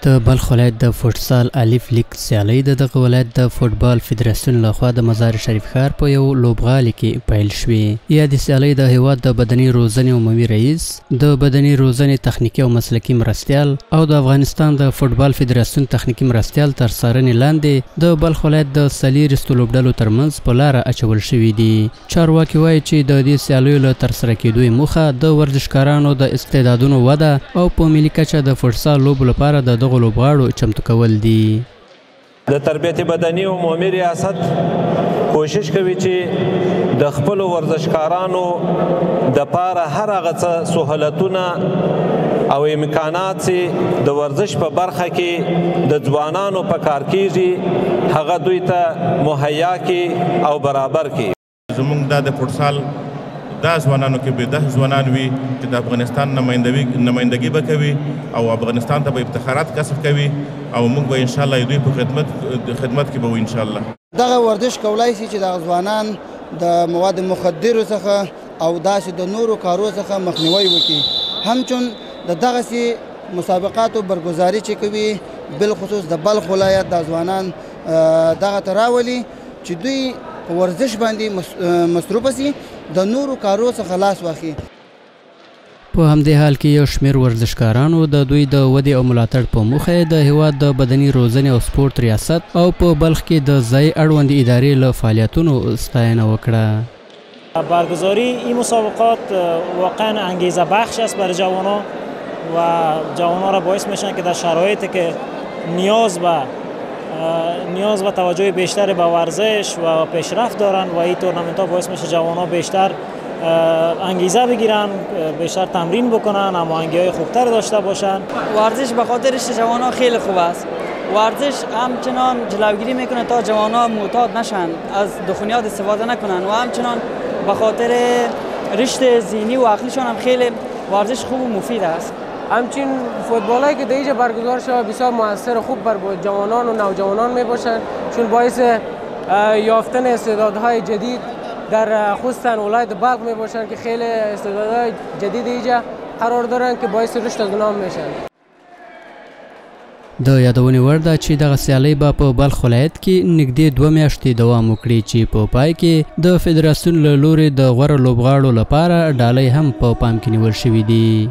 د بلخ ولایت د فوټسال الف لیگ سیالۍ د دغه ولایت د فوټبال فدراسیون لخوا د مزار شریف ښار په یو لوبغالي کې پیل شوې. یا د سیالۍ د هیواد د بدني روزنې عمومي رئیس، د بدني روزنې تخنیکي او مسلکي مرستیال او د افغانستان د فوټبال فدراسیون تخنیکي مرستیال تر څارنې لاندې د بلخ ولایت د څلېرویشتو لوبډلو ترمنځ په لاره اچول شوي دي. چارواکي وایي چې د دې سیالیو له ترسره کېدو یې موخه د ورزشکارانو د استعدادونو وده او په ملي کچه د فوټسال لوبو لپاره د دغو لوبغاړو چمتو کول دي. د تربیت بدني عمومي ریاست کوشش کوي چې د خپل ورزشکارانو د پاره هر هغه څه سهولتونه او امکانات چې د ورزش په برخه کې د ځوانانو په کار کیږي هغه دوی ته مهیا کړي او برابر کړي. زموږ د فوټسال دا ځوانانو کې به 10 ځوانان وي چې د افغانستان نمایندګي به کوي او افغانستان ته به افتخارات کسب کوي او موږ به انشاءالله دوی په خدمت کې به وو انشاءالله. دغه ورزش کولای شي چې د ځوانان د مواد مخدرو څخه او داسې د نورو کارو څخه مخنیوي وکړي. همچون د دغسې مسابقاتو برګزاري چې کوي بالخصوص د بلخ ولایت د ځوانان دغه ته راولي چې دوی په ورزش باندې مصروفه سي، د نورو کارو څخه لاس واخلي. په همدې حال کې یو شمېر ورزشکارانو د دوی د ودې او ملاتړ په موخه د هیواد د بدني روزنې او سپورت ریاست او په بلخ کې د ځای اړوندې ادارې له فعالیتونو ستاینه وکړه. برگزاری این مسابقات واقعا انگیزه بخش است برای جوانان و جوانان را باعث میشن که در شرایطی که نیاز به توجه بیشتر به ورزش و پیشرفت دارن و این تورنمنت ها باعث میشه جوانان بیشتر انگیزه بگیرن، بیشتر تمرین بکنن، هماهنگی های خوبتر داشته باشن. ورزش به خاطرش جوانان خیلی خوب است. ورزش همچنان جلوگیری میکنه تا جوانان معتاد نشن، از دخانیات استفاده نکنن و همچنان به خاطر رشد ذهنی و عقلیشان هم خیلی ورزش خوب و مفید است. همچنین فوتبالایی که دیگه برگزار شده بسیار موثر و خوب بر جوانان و نوجوانان می باشند، چون باعث یافتن استعدادهای جدید در خصوصا ولایت بلخ می باشند که خیلی استعدادهای جدید اینجا قرار دارند که باعث رشد از اونها میشن. د یادونې وړ ده چې دغه سیالۍ به په بلخ ولایت کې نږدې 2 میاشتې دوام وکړي چې په پای کې د فدراسیون له لوري د غوره لوبغاړو لپاره ډالۍ هم په پام کې نیول شوي دي.